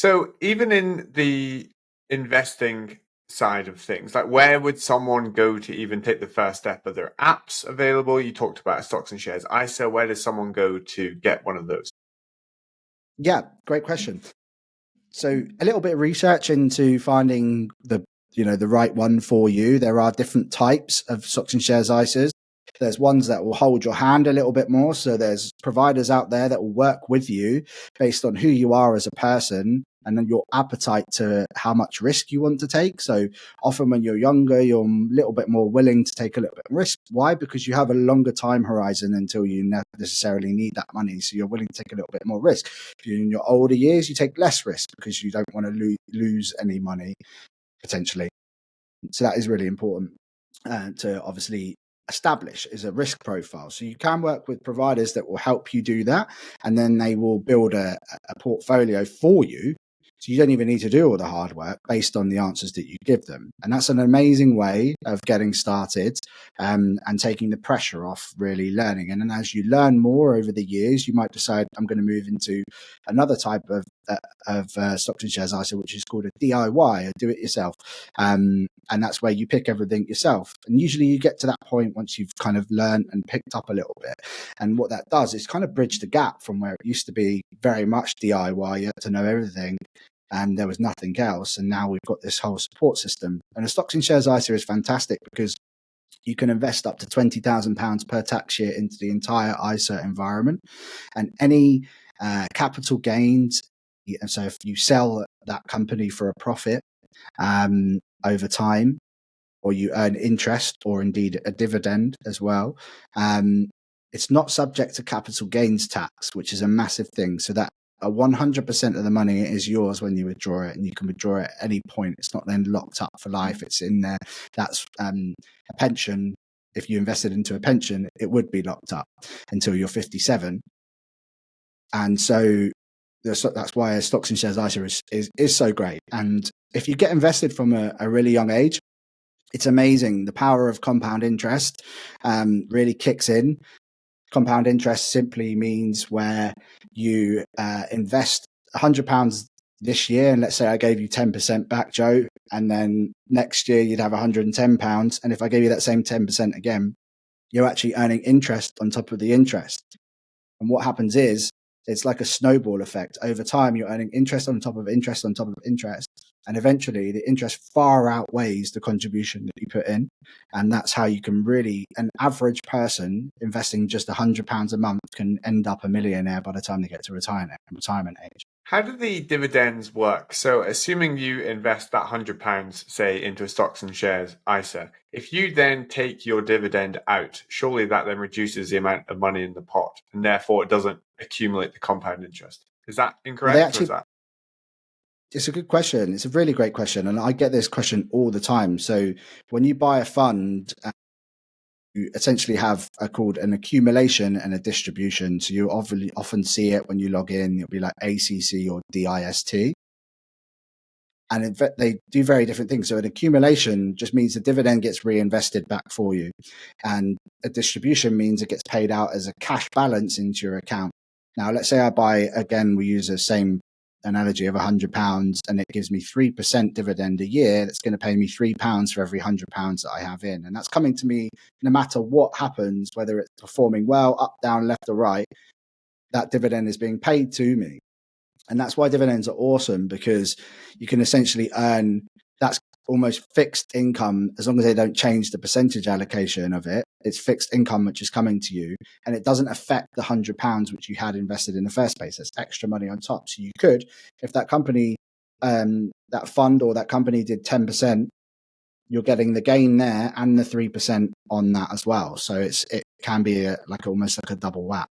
So even in the investing side of things, like where would someone go to even take the first step? Are there apps available? You talked about stocks and shares ISA. Where does someone go to get one of those? Yeah, great question. So a little bit of research into finding the right one for you. There are different types of stocks and shares ISAs. There's ones that will hold your hand a little bit more. So there's providers out there that will work with you based on who you are as a person and then your appetite to how much risk you want to take. So often when you're younger, you're a little bit more willing to take a little bit of risk. Why? Because you have a longer time horizon until you necessarily need that money. So you're willing to take a little bit more risk. If you're in your older years, you take less risk because you don't want to lose any money potentially. So that is really important to obviously establish is a risk profile. So you can work with providers that will help you do that, and then they will build a portfolio for you. So you don't even need to do all the hard work based on the answers that you give them. And that's an amazing way of getting started and taking the pressure off really learning. And then as you learn more over the years, you might decide I'm going to move into another type of stocks and shares ISA, which is called a DIY, a do it yourself. And that's where you pick everything yourself. And usually you get to that point once you've kind of learned and picked up a little bit. And what that does is kind of bridge the gap from where it used to be very much DIY, you had to know everything and there was nothing else. And now we've got this whole support system. And a stocks and shares ISA is fantastic because you can invest up to £20,000 per tax year into the entire ISA environment. And any capital gains, and so if you sell that company for a profit over time, or you earn interest or indeed a dividend as well, it's not subject to capital gains tax, which is a massive thing. So that 100% of the money is yours when you withdraw it, and you can withdraw it at any point. It's not then locked up for life. It's in there. That's a pension. If you invested into a pension, it would be locked up until you're 57. And so that's why a stocks and shares ISA is so great. And if you get invested from a really young age, it's amazing. The power of compound interest really kicks in. Compound interest simply means where you invest £100 this year, and let's say I gave you 10% back, Joe, and then next year you'd have £110. And if I gave you that same 10% again, you're actually earning interest on top of the interest. And what happens is it's like a snowball effect. Over time, you're earning interest on top of interest on top of interest. And eventually the interest far outweighs the contribution that you put in. And that's how you can really, an average person investing just £100 a month can end up a millionaire by the time they get to retirement age. How do the dividends work? So assuming you invest that £100, say, into a stocks and shares ISA, if you then take your dividend out, surely that then reduces the amount of money in the pot, and therefore it doesn't accumulate the compound interest. Is that incorrect? It's a good question. It's a really great question. And I get this question all the time. So when you buy a fund, you essentially have called an accumulation and a distribution. So you often see it when you log in. It'll be like ACC or DIST. And they do very different things. So an accumulation just means the dividend gets reinvested back for you. And a distribution means it gets paid out as a cash balance into your account. Now, let's say I buy, again, we use the same analogy of £100 and it gives me 3% dividend a year. That's going to pay me £3 for every £100 that I have in. And that's coming to me no matter what happens, whether it's performing well, up, down, left or right, that dividend is being paid to me. And that's why dividends are awesome, because you can essentially earn, that's almost fixed income as long as they don't change the percentage allocation of it. It's fixed income which is coming to you, and it doesn't affect the £100 which you had invested in the first place. That's extra money on top. So you could, if that company, that fund or that company did 10%, you're getting the gain there and the 3% on that as well. So it can be almost like a double whap.